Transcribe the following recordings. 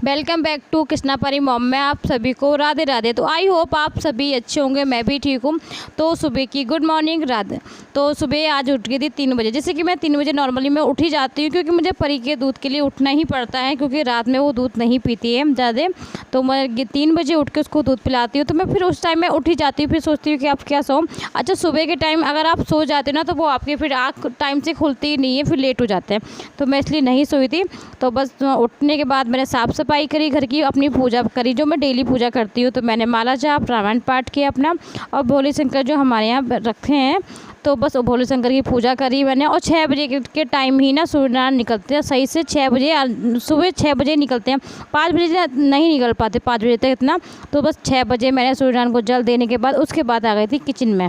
Welcome back to Krishna परी mom में आप सभी को राधे राधे। तो आई होप आप सभी अच्छे होंगे, मैं भी ठीक हूँ। तो सुबह की गुड मॉर्निंग राधे। तो सुबह आज उठ गई थी 3 बजे। जैसे कि मैं 3 बजे नॉर्मली मैं उठ ही जाती हूँ, क्योंकि मुझे परी के दूध के लिए उठना ही पड़ता है, क्योंकि रात में वो दूध नहीं पीती है ज़्यादा। तो मैं 3 बजे उठ के उसको दूध पिलाती हूँ। तो मैं फिर उस टाइम में उठ ही जाती हूँ, फिर सोचती हूँ कि आप क्या सो। अच्छा, सुबह के टाइम अगर आप सो जाते हो ना, तो वो आपके फिर आँख टाइम से खुलती ही नहीं है, फिर लेट हो जाते हैं। तो मैं इसलिए नहीं सोई थी। तो बस उठने के बाद मैंने साफ़ सफाई करी, घर की अपनी पूजा करी, जो मैं डेली पूजा करती हूँ। तो मैंने माला जाप रामायण पाठ किया अपना, और भोले शंकर जो हमारे यहाँ रखे हैं, तो बस भोले शंकर की पूजा करी मैंने। और 6 बजे के टाइम ही ना सूर्यनारायण निकलते हैं सही से, 6 बजे सुबह 6 बजे निकलते हैं। 5 बजे नहीं निकल पाते, 5 बजे तक इतना। तो बस 6 बजे मैंने सूर्यनारायण को जल देने के बाद उसके बाद आ गई थी किचन में।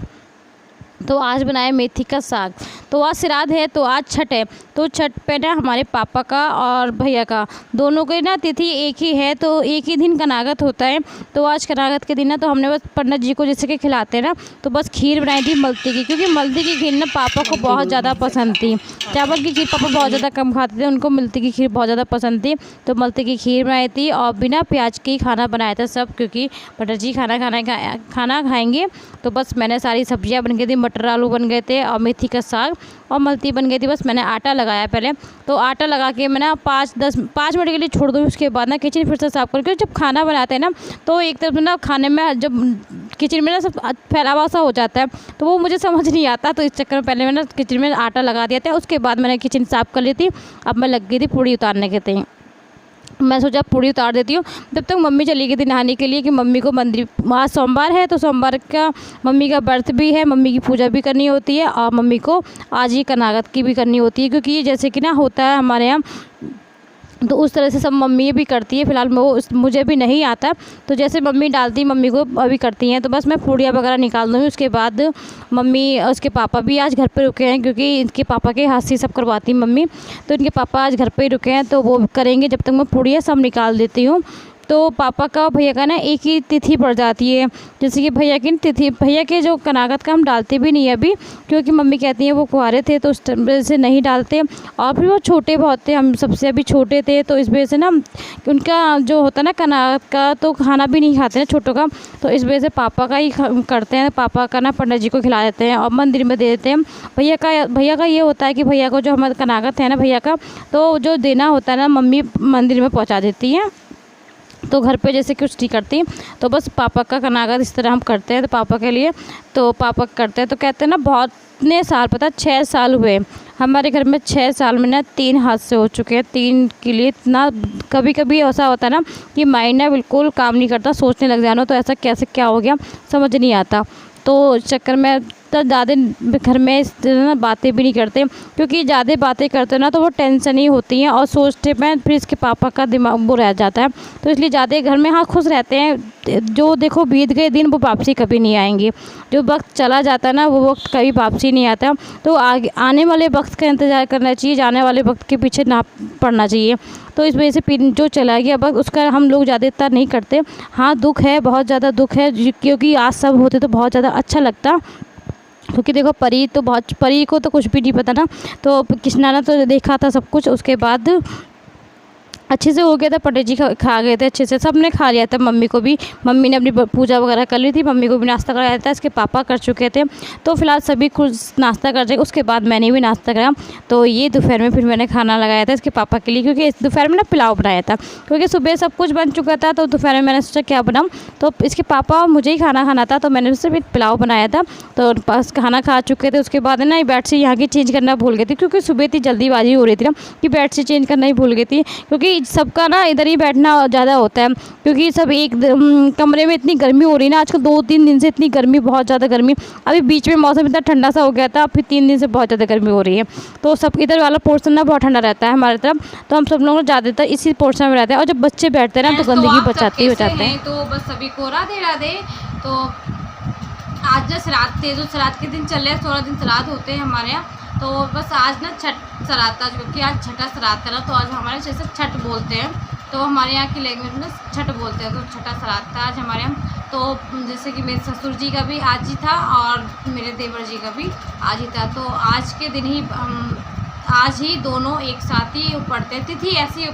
तो आज बनाया मेथी का साग। तो आज श्राद्ध है, तो आज छठ है। तो छठ पे ना हमारे पापा का और भैया का दोनों की ना तिथि एक ही है, तो एक ही दिन कनागत होता है। तो आज कनागत के दिन ना, तो हमने बस पंडित जी को जैसे कि खिलाते हैं ना, तो बस खीर बनाई थी मलती की, क्योंकि मलती की खीर ना पापा को बहुत ज़्यादा पसंद थी। चावल की खीर पापा बहुत ज़्यादा कम खाते थे, उनको मलती की खीर बहुत ज़्यादा पसंद थी। तो मलती की खीर बनाई थी, और बिना प्याज के ही खाना बनाया था सब, क्योंकि पंडित जी खाना खाएंगे। तो बस मैंने सारी सब्जियाँ बन गई थी, मटर आलू बन गए थे, और मेथी का साग और मलती बन गई थी। बस मैंने आटा लगाया पहले। तो आटा लगा के मैंने 5 मिनट के लिए छोड़ दूँ। उसके बाद ना किचन फिर से साफ़ करके, जब खाना बनाते हैं ना, तो एक तरफ ना खाने में जब किचन में ना सब फैलावा सा हो जाता है, तो वो मुझे समझ नहीं आता। तो इस चक्कर में पहले मैंने किचन में आटा लगा दिया था, उसके बाद मैंने किचन साफ़ कर ली थी। अब मैं लग गई थी पूड़ी उतारने के लिए। मैं सोचा पूड़ी उतार देती हूँ, जब तक मम्मी चली गई थी नहाने के लिए, कि मम्मी को मंदिर, आज सोमवार है तो सोमवार का मम्मी का व्रत भी है, मम्मी की पूजा भी करनी होती है, और मम्मी को आज ही कनागत की भी करनी होती है, क्योंकि ये जैसे कि ना होता है हमारे यहाँ, तो उस तरह से सब मम्मी भी करती है। फ़िलहाल मुझे भी नहीं आता, तो जैसे मम्मी डालती मम्मी को अभी करती हैं। तो बस मैं पूड़ियाँ वगैरह निकाल दूँगी। उसके बाद मम्मी, उसके पापा भी आज घर पे रुके हैं, क्योंकि इनके पापा के हाथ से सब करवाती मम्मी। तो इनके पापा आज घर पे ही रुके हैं, तो वो करेंगे जब तक मैं पूड़ियाँ सब निकाल देती हूँ। तो पापा का भैया का ना एक ही तिथि पड़ जाती है। जैसे कि भैया की तिथि, भैया के जो कनागत का हम डालते भी नहीं है अभी, क्योंकि मम्मी कहती हैं वो कुंवारे थे, तो उस वजह से नहीं डालते। और फिर वो छोटे बहुत थे, हम सबसे अभी छोटे थे, तो इस वजह से ना उनका जो होता है ना कनागत का, तो खाना भी नहीं खाते हैं छोटों का। तो इस वजह से पापा का ही करते हैं। पापा का ना पंडित जी को खिला देते हैं और मंदिर में दे देते हैं। भैया का ये होता है कि भैया को जो हमारा कनागत है ना भैया का, तो जो देना होता है ना, मम्मी मंदिर में पहुँचा देती हैं। तो घर पे जैसे कुछ नहीं करती। तो बस पापा का कनागत इस तरह हम करते हैं, तो पापा के लिए तो पापा करते हैं। तो कहते हैं ना, बहुत ने साल, पता 6 साल हुए हमारे घर में। 6 साल में ना 3 हादसे हो चुके हैं। 3 के लिए इतना, कभी कभी ऐसा होता है ना कि माइंड ना बिल्कुल काम नहीं करता, सोचने लग जाना, तो ऐसा कैसे क्या हो गया समझ नहीं आता। तो चक्कर में तो ज़्यादा घर में इस तरह ना बातें भी नहीं करते, क्योंकि ज़्यादा बातें करते ना तो वो टेंशन ही होती हैं, और सोचते में फिर इसके पापा का दिमाग वो रह जाता है। तो इसलिए ज़्यादा घर में हाँ खुश रहते हैं। जो देखो बीत गए दिन वो वापसी कभी नहीं आएंगे। जो वक्त चला जाता है ना, वो वक्त कभी वापसी नहीं आता। तो आने वाले वक्त का इंतज़ार करना चाहिए, जाने वाले वक्त के पीछे ना पड़ना चाहिए। तो इस वजह से जो चला गया वक्त, उसका हम लोग ज़्यादा इतना नहीं करते। हाँ दुख है, बहुत ज़्यादा दुख है, क्योंकि आज सब होते तो बहुत ज़्यादा अच्छा लगता। क्योंकि देखो परी को तो कुछ भी नहीं पता ना, तो कृष्णा ने तो देखा था सब कुछ। उसके बाद अच्छे से हो गया था, पंडित जी खा गए थे अच्छे से, सब ने खा लिया था। मम्मी को भी, मम्मी ने अपनी पूजा वगैरह कर ली थी, मम्मी को भी नाश्ता कराया था, इसके पापा कर चुके थे। तो फिलहाल सभी कुछ नाश्ता कर रहे। उसके बाद मैंने भी नाश्ता करा। तो ये दोपहर में फिर मैंने खाना लगाया था इसके पापा के लिए, क्योंकि इस दोपहर में ना पुलाव बनाया था, क्योंकि सुबह सब कुछ बन चुका था। तो दोपहर में मैंने सोचा क्या बनाऊँ, तो इसके पापा और मुझे ही खाना खाना था, तो मैंने उससे फिर पुलाव बनाया था। तो बस खाना खा चुके थे। उसके बाद ना बेडशीट यहाँ की चेंज करना भूल गई थी, क्योंकि सुबह इतनी जल्दीबाजी हो रही थी ना कि बेडशीट चेंज करना ही भूल गई थी, क्योंकि सबका ना इधर ही बैठना ज़्यादा होता है, क्योंकि सब एक कमरे में। इतनी गर्मी हो रही है ना आजकल, 2-3 दिन से इतनी गर्मी, बहुत ज़्यादा गर्मी। अभी बीच में मौसम इतना ठंडा सा हो गया था, फिर 3 दिन से बहुत ज़्यादा गर्मी हो रही है। तो सब इधर वाला पोर्शन ना बहुत ठंडा रहता है हमारी तरफ, तो हम सब लोग ज़्यादातर इसी पोर्शन में रहते हैं। और जब बच्चे बैठते हैं ना, तो गंदगी बचाते ही बचाते हैं। तो बस सभी को राधे राधे। तो आज ना श्राद्ध थे, जो श्राद्ध के दिन चल रहे हैं, 16 दिन श्राद्ध होते हैं हमारे यहाँ। तो बस आज ना छठ श्राद्ध था, क्योंकि आज छठा श्राद्ध था ना, तो आज हमारे जैसे छठ बोलते हैं, तो हमारे यहाँ की लैंग्वेज में छठ बोलते हैं। तो छठा श्राद्ध था आज हमारे यहाँ। तो जैसे कि मेरे ससुर जी का भी आज ही था, और मेरे देवर जी का भी आज ही था। तो आज के दिन ही आज ही दोनों एक साथ ही पढ़ते हैं। तिथि ऐसी है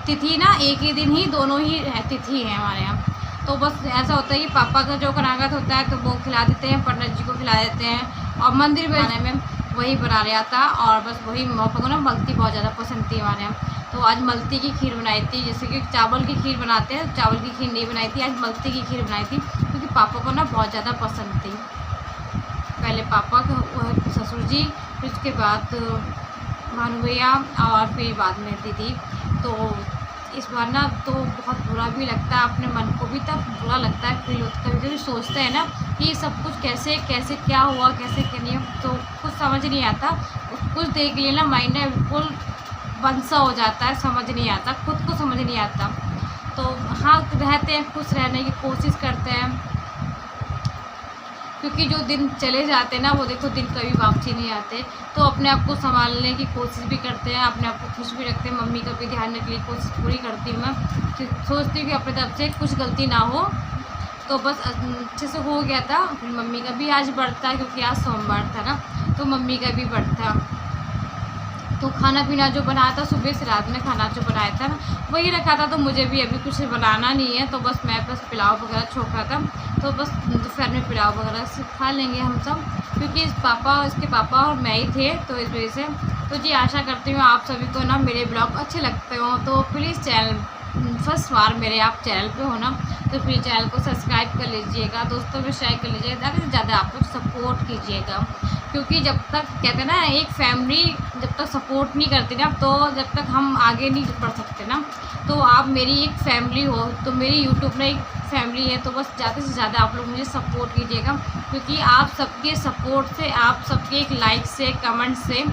तिथि ना एक ही दिन ही दोनों ही तिथि हैं हमारे यहाँ। तो बस ऐसा होता है कि पापा का जो कनागत होता है तो वो खिला देते हैं, पंडित जी को खिला देते हैं। और मंदिर में आने में वही बना रहा था, और बस वही पापा को ना मलती बहुत ज़्यादा पसंद थी हमारे यहाँ। तो आज मलती की खीर बनाई थी, जैसे कि चावल की खीर बनाते हैं, चावल की खीर नहीं बनाई थी, आज मलती की खीर बनाई थी, क्योंकि पापा को ना बहुत ज़्यादा पसंद थी। पहले पापा को, ससुर जी, फिर उसके बाद भानु भैया, और फिर बाद में दीदी। तो इस बार ना तो बहुत बुरा भी लगता है, अपने मन को भी तब बुरा लगता है, फील होता है। कभी कभी सोचते हैं ना कि ये सब कुछ कैसे कैसे क्या हुआ, कैसे क्या नहीं, तो कुछ समझ नहीं आता। कुछ देर के लिए ना माइंड है बिल्कुल बंद सा हो जाता है, समझ नहीं आता, खुद को समझ नहीं आता। तो हाँ, रहते हैं, खुश रहने की कोशिश करते हैं, क्योंकि जो दिन चले जाते हैं ना वो देखो दिन कभी वापसी नहीं आते। तो अपने आप को संभालने की कोशिश भी करते हैं, अपने आप को खुश भी रखते हैं। मम्मी का भी ध्यान रखने की कोशिश पूरी करती हूँ मैं, सोचती हूँ कि अपने तरफ से कुछ गलती ना हो। तो बस अच्छे से हो गया था। फिर मम्मी का भी आज व्रत था, क्योंकि आज सोमवार था ना, तो मम्मी का भी व्रत था। तो खाना पीना जो बनाया था सुबह से रात में, खाना जो बनाया था ना वही रखा था। तो मुझे भी अभी कुछ बनाना नहीं है, तो बस मैं बस पुलाव वगैरह छोका था, तो बस दोपहर में पुलाव वगैरह से खा लेंगे हम सब, क्योंकि इसके पापा और मैं ही थे, तो इस वजह से। तो जी आशा करती हूँ आप सभी को ना मेरे ब्लॉग अच्छे लगते हो। तो प्लीज़ फर्स्ट बार मेरे आप चैनल पे हो ना, तो प्लीज़ चैनल को सब्सक्राइब कर लीजिएगा, दोस्तों में शेयर कर लीजिएगा, ज़्यादा से ज़्यादा आप लोग सपोर्ट कीजिएगा। क्योंकि जब तक कहते हैं ना, एक फैमिली जब तक सपोर्ट नहीं करती ना, तो जब तक हम आगे नहीं बढ़ सकते ना। तो आप मेरी एक फैमिली हो, तो मेरी यूट्यूब में एक फैमिली है, तो बस ज़्यादा से ज़्यादा आप लोग मुझे सपोर्ट कीजिएगा, क्योंकि आप सबके सपोर्ट से, आप सबके एक लाइक से, कमेंट से,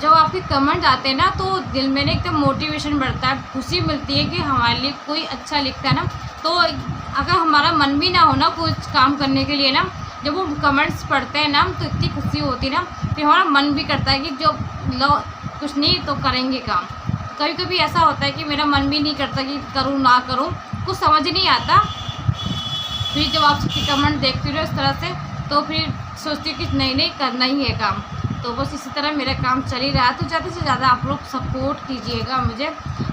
जब आपके कमेंट आते हैं ना तो दिल में ना एकदम मोटिवेशन बढ़ता है, खुशी मिलती है कि हमारे लिए कोई अच्छा लिखता है ना। तो अगर हमारा मन भी ना हो ना कुछ काम करने के लिए ना, जब वो कमेंट्स पढ़ते हैं ना तो इतनी खुशी होती है ना, फिर हमारा मन भी करता है कि जो लो कुछ नहीं तो करेंगे काम। कभी कभी ऐसा होता है कि मेरा मन भी नहीं करता कि करूँ ना करूँ, कुछ समझ नहीं आता। फिर जब आप सबके कमेंट देखती हो इस तरह से, तो फिर सोचती हूँ कि नहीं करना ही है काम। तो बस इसी तरह मेरा काम चल ही रहा है। तो ज़्यादा से ज़्यादा आप लोग सपोर्ट कीजिएगा मुझे।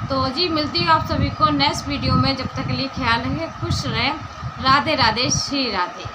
तो जी मिलती हूँ आप सभी को नेक्स्ट वीडियो में, जब तक के लिए ख्याल रखिए, खुश रहें। राधे राधे, श्री राधे।